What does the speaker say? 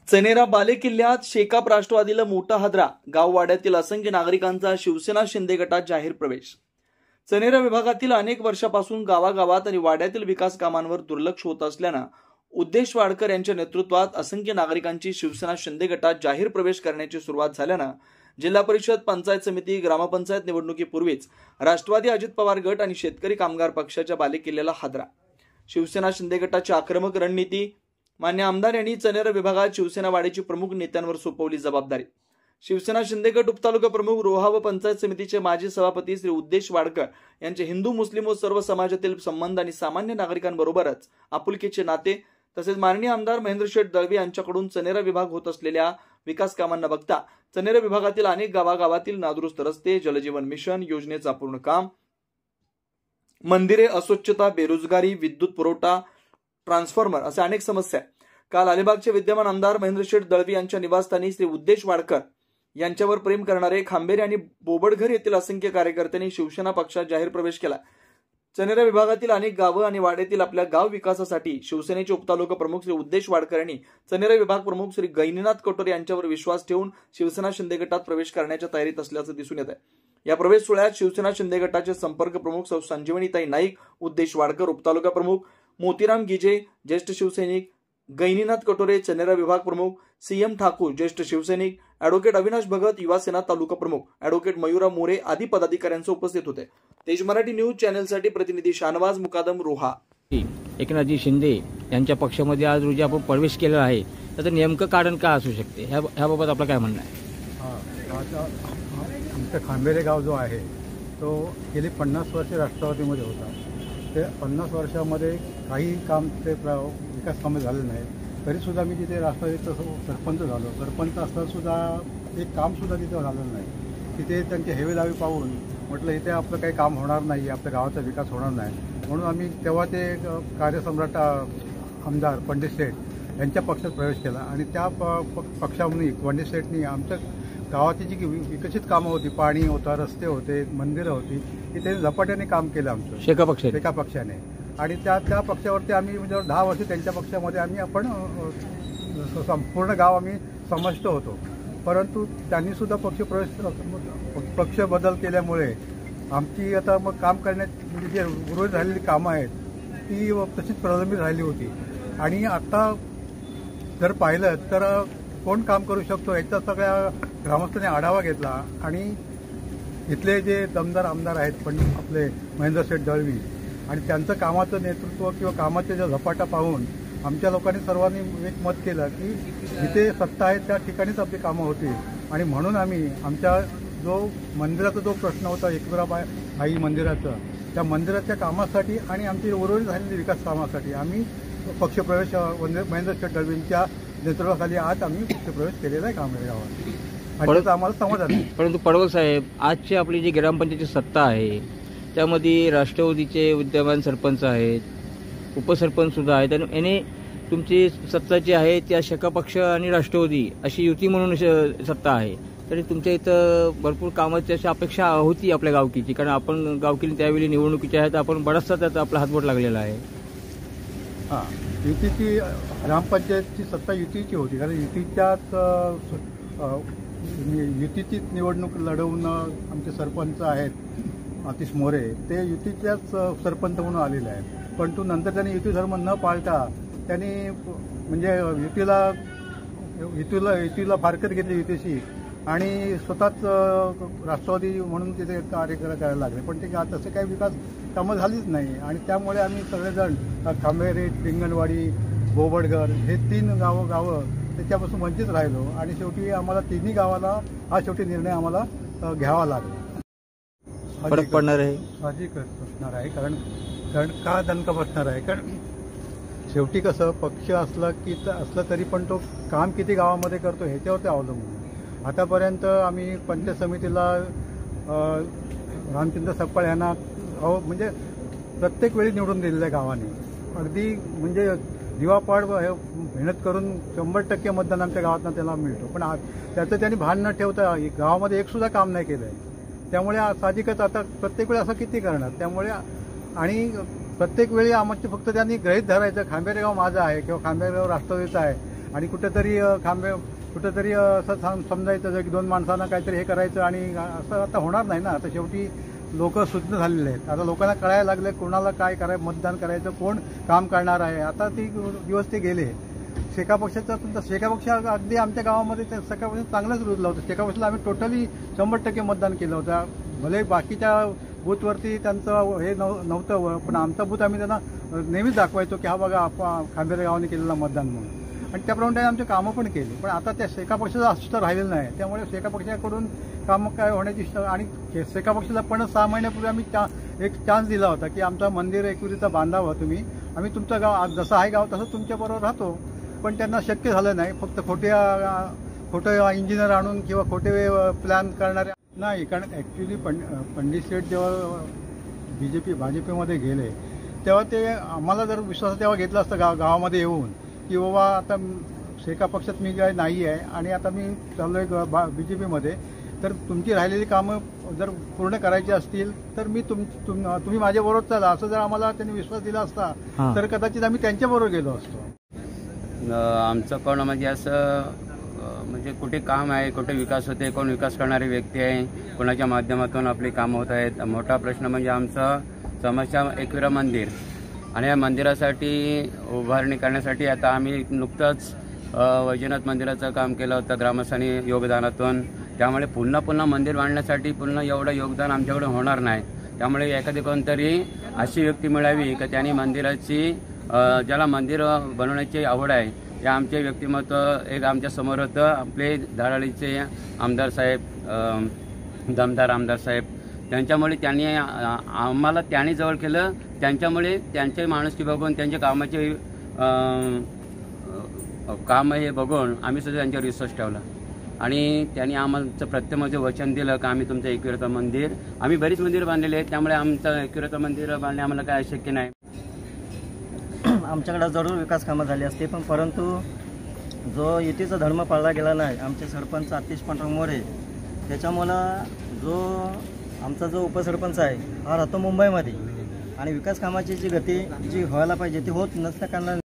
चनेरा बालेकिल्ल्यात शेकाप राष्ट्रवादीला मोठा हादरा. गाववाड्यातील असंख्य नागरिकांचा शिवसेना शिंदे गटात जाहीर प्रवेश. चनेरा विभागातील अनेक वर्षापासून गावागावात आणि वाड्यातील विकास कामांवर दुर्लक्ष होत असल्यानं उद्देश वाडकर यांच्या नेतृत्वात असंख्य नागरिकांची शिवसेना शिंदे गटात जाहीर प्रवेश करण्याची सुरुवात झाल्यानं जिल्हा परिषद, पंचायत समिती, ग्रामपंचायत निवडणुकीपूर्वीच राष्ट्रवादी, अजित पवार गट आणि शेतकरी कामगार पक्षाच्या बालेकिल्ल्याला हादरा. शिवसेना शिंदे गटाची आक्रमक रणनीती. मान्य आमदार यांनी चनेरा विभागात शिवसेना वाडीची प्रमुख नेत्यांवर सोपवली जबाबदारी. शिवसेना शिंदे गट उपतालुका प्रमुख रोहा व पंचायत समितीचे माजी सभापती श्री उद्देश वाडकर यांचे हिंदू, मुस्लिम व सर्व समाजातील संबंध आणि सामान्य नागरिकांबरोबरच आपुलकीचे नाते तसेच माननीय आमदार महेंद्र शेठ दळवी यांच्याकडून चनेरा विभाग होत असलेल्या विकास कामांना बघता चनेरा विभागातील अनेक गावागावातील नादुरुस्त रस्ते, जलजीवन मिशन योजनेचा अपूर्ण काम, मंदिरे, अस्वच्छता, बेरोजगारी, विद्युत पुरवठा, ट्रान्सफॉर्मर अशा अनेक समस्या. काल अलिबागचे विद्यमान आमदार महेंद्र शेठ दळवी यांच्या निवासस्थानी श्री उद्देश वाडकर यांच्यावर प्रेम करणारे खांबेरे आणि बोबडघर येथील असंख्य कार्यकर्त्यांनी शिवसेना पक्षात जाहीर प्रवेश केला. चनेरा विभागातील अनेक गावं आणि वाड्यातील आपल्या गाव विकासासाठी शिवसेनेचे उपतालुका प्रमुख श्री उद्देश वाडकर यांनी चनेरा विभाग प्रमुख श्री गैनीनाथ कटोरे यांच्यावर विश्वास ठेवून शिवसेना शिंदे गटात प्रवेश करण्याच्या तयारीत असल्याचं दिसून येत आहे. या प्रवेश सोहळ्यात शिवसेना शिंदे गटाचे संपर्क प्रमुख सौ संजीवनीताई नाईक, उद्देश वाडकर उपतालुका प्रमुख, मोतीराम गिजे ज्येष्ठ शिवसैनिक, गैनीनाथ कटोरे चनेरा विभाग प्रमुख, सीएम ठाकूर ज्येष्ठ शिवसैनिक, ॲडव्होकेट अविनाश भगत युवा सेना तालुका प्रमुख, ॲडव्होकेट मयुरा मोरे आदी पदाधिकाऱ्यांचे उपस्थित होते. तेज मराठी न्यूज चॅनलसाठी प्रतिनिधी शानवाज मुकादम, रोहा. एकनाथजी शिंदे यांच्या पक्षामध्ये आज रोजी आपण प्रवेश केलेला आहे, त्याचं नेमकं कारण काय असू शकते ह्याबाबत आपलं काय म्हणणं आहे? आता आमचं खांबेरे गाव जो आहे तो गेली 50 वर्षे राष्ट्रवादीमध्ये होता. ते 50 वर्षामध्ये काही काम ते विकास कामं झाले नाही. तरीसुद्धा मी तिथे राष्ट्रवादीचं सरपंच झालो. सरपंच असतानासुद्धा एक कामसुद्धा तिथं झालेलं नाही. तिथे त्यांची हेवेदावी पाहून म्हटलं इथे आपलं काही काम होणार नाही, आपल्या गावाचा विकास होणार नाही. म्हणून आम्ही तेव्हा ते कार्यसम्राट आमदार पंडित शेठ यांच्या पक्षात प्रवेश केला आणि त्या पक्षामध्ये पंडित शेठनी आमच्या गावाची जी विकसित कामं होती, पाणी होतं, रस्ते होते, मंदिरं होती, की ते झपाट्याने काम केलं आमचं शेका पक्षाने. आणि त्या पक्षावरती आम्ही म्हणजे 10 वर्ष त्यांच्या पक्षामध्ये आपण संपूर्ण गाव आम्ही समष्ट होतो. परंतु त्यांनीसुद्धा पक्ष बदल केल्यामुळे आमची आता मग काम करण्यात म्हणजे जे उर्वरित झालेली कामं आहेत ती तशीच प्रलंबित राहिली होती. आणि आता जर पाहिलं तर कोण काम करू शकतो याचा सगळ्या ग्रामस्थांनी आढावा घेतला आणि इथले जे दमदार आमदार आहेत पण आपले महेंद्र शेठ दळवी आणि त्यांचं कामाचं नेतृत्व किंवा कामाचे जो झपाटा पाहून आमच्या लोकांनी सर्वांनी एक मत केलं की जिथे सत्ता आहे त्या ठिकाणीच आपली कामं होतील. आणि म्हणून आम्ही आमच्या जो मंदिराचा जो प्रश्न होता एकविराबाई मंदिराचं, त्या मंदिराच्या कामासाठी आणि आमची उर्वरित झालेली विकास कामासाठी आम्ही पक्षप्रवेश महेंद्र शेठ दळवींच्या नेतृत्वाखाली आज आम्ही पक्षप्रवेश केलेला आहे खांबेरे गावात आणि त्याचं आम्हाला समाधान आहे. परंतु पडवळ साहेब, आजची आपली जी ग्रामपंचायतीची सत्ता आहे त्यामध्ये राष्ट्रवादीचे विद्यमान सरपंच आहेत, उपसरपंच सुद्धा आहेत आणि याने तुमची सत्ता जी आहे त्या शेका पक्ष आणि राष्ट्रवादी अशी युती म्हणून सत्ता आहे. तरी तुमच्या इथं भरपूर कामाची अशी अपेक्षा होती आपल्या गावकीची, कारण आपण गावकीने त्यावेळी निवडणुकीच्या आहेत आपण बराचसा त्याचा आपला हातबोट लागलेला आहे. हां, युतीची ग्रामपंचायतची सत्ता युतीची होती, कारण युतीचीच निवडणूक लढवून आमचे सरपंच आहेत आतिश मोरे, ते युतीच्याच सरपंच म्हणून आलेले आहेत. परंतु नंतर त्यांनी युती धर्म न पाळता त्यांनी म्हणजे युतीला फारकत घेतली युतीशी आणि स्वतःच राष्ट्रवादी म्हणून तिथे कार्य करायला लागले. पण ते तसे काही विकास कामं झालीच नाही आणि त्यामुळे आम्ही सगळेजण खांबेरे, रिंगणवाडी, बोबडघर हे 3 गावं त्याच्यापासून वंचित राहिलो आणि शेवटी आम्हाला तिन्ही गावाला हा शेवटी निर्णय आम्हाला घ्यावा लागला. फरक पडणार आहे, साहजिकच बसणार आहे. कारण का दणका बसणार आहे, कारण शेवटी कसं पक्ष असलं तरी पण तो काम किती गावामध्ये करतो ह्याच्यावर ते अवलंबून. आतापर्यंत आम्ही पंचायत समितीला रामचंद्र सकपाळ यांना म्हणजे प्रत्येक वेळी निवडून दिलेलं आहे गावाने. अगदी म्हणजे दिवापाड मेहनत करून 100% मतदान आमच्या गावातनं त्याला मिळतो. पण त्याचं त्यांनी भान न ठेवता गावामध्ये एकसुद्धा काम नाही केलं आहे. त्यामुळे साहजिकच आता प्रत्येक वेळी असं किती करणार. त्यामुळे आणि प्रत्येक वेळी आमचे फक्त त्यांनी गृहीत धरायचं खांबेरे गाव माझं आहे किंवा खांबेरे गाव राष्ट्रवादीचं आहे आणि कुठेतरी कुठेतरी असं समजायचं की 2 माणसांना काहीतरी हे करायचं आणि असं आता होणार नाही ना. आता शेवटी लोक सुज्ञ झालेले आहेत. आता लोकांना कळायला लागले कोणाला काय करायचं, मतदान करायचं, कोण काम करणार आहे. आता ती दिवस ते गेले. शेका पक्षाचा तुमचा शेका पक्ष अगदी आमच्या गावामध्ये शेका पक्ष चांगलाच रुजला होता. शेका पक्षाला आम्ही टोटली 100% मतदान केलं होतं. भले बाकीच्या बूथवरती त्यांचं हे नव्हतं, पण आमचा बूथ आम्ही त्यांना नेहमीच दाखवायचो की हा बघा खांबेरे गावाने केलेला मतदान म्हणून. आणि त्याप्रमाणे आमचे कामं पण केली. पण आता त्या शेका पक्षाचं अस्तित्व राहिलेलं नाही. त्यामुळे शेका पक्षाकडून कामं काय होण्याची आणि शेका पक्षाला पण 6 महिन्यापूर्वी आम्ही एक चान्स दिला होता की आमचं मंदिर एकविरीचं बांधावं तुम्ही, आम्ही तुमचं गाव जसं आहे गाव तसं तुमच्याबरोबर राहतो. पण त्यांना शक्य झालं नाही. फक्त खोटे इंजिनियर आणून किंवा खोटे प्लॅन करणारे नाही. कारण ॲक्च्युली पंडित शेठ जेव्हा भाजपमध्ये गेले तेव्हा ते आम्हाला जर विश्वास तेव्हा घेतला असतं गावामध्ये येऊन की बाबा आता शेका पक्षात मी काय नाही आहे आणि आता मी चाललोय BJPमध्ये, तर तुमची राहिलेली कामं जर पूर्ण करायची असतील तर मी तुम्ही माझ्याबरोबर चला, असं जर आम्हाला त्यांनी विश्वास दिला असता तर कदाचित आम्ही त्यांच्याबरोबर गेलो असतो. आमचं कोण म्हणजे असं म्हणजे कुठे काम आहे, कुठे विकास होते, कोण विकास करणारी व्यक्ती आहे, कोणाच्या माध्यमातून आपली कामं होत आहेत. मोठा प्रश्न म्हणजे आमचा समस्या एकविरा मंदिर आणि या मंदिरासाठी उभारणी करण्यासाठी आता आम्ही नुकतंच वैजनाथ मंदिराचं काम केलं होतं ग्रामस्थांनी योगदानातून. त्यामुळे पुन्हा मंदिर बांधण्यासाठी पुन्हा एवढं योगदान आमच्याकडे होणार नाही. त्यामुळे एखादी कोणतरी अशी व्यक्ती मिळावी की त्यांनी मंदिराची ज्याला मंदिर बनवण्याची आवड आहे, या आमचे व्यक्तिमत्व एक आमच्या समोर होतं. आपले धाराळीचे आमदार साहेब, दमदार आमदार साहेब, त्यांच्यामुळे त्यांनी आम्हाला त्यांनी जवळ केलं. त्यांच्यामुळे त्यांचे माणुसकी बघून त्यांच्या कामाचे काम हे बघून आम्ही सुद्धा त्यांच्यावर विश्वास ठेवला आणि त्यांनी आम्हाला प्रत्येक वचन दिलं की आम्ही तुमचं एकविराचं मंदिर, आम्ही बरीच मंदिरं बांधलेली आहेत, त्यामुळे आमचं एकविराचं मंदिर बांधणे आम्हाला काय अशक्य नाही. आमच्याकडे जरूर विकास कामं झाली असते, पण परंतु जो युतीचा धर्म पाळला गेला नाही, आमचे सरपंच आतिश पांडुरंग मोरे, त्याच्यामुळं आमचा जो उपसरपंच आहे हा राहतो मुंबईमध्ये आणि विकास कामाची जी गती जी व्हायला पाहिजे ती होत नसल्या कारणाने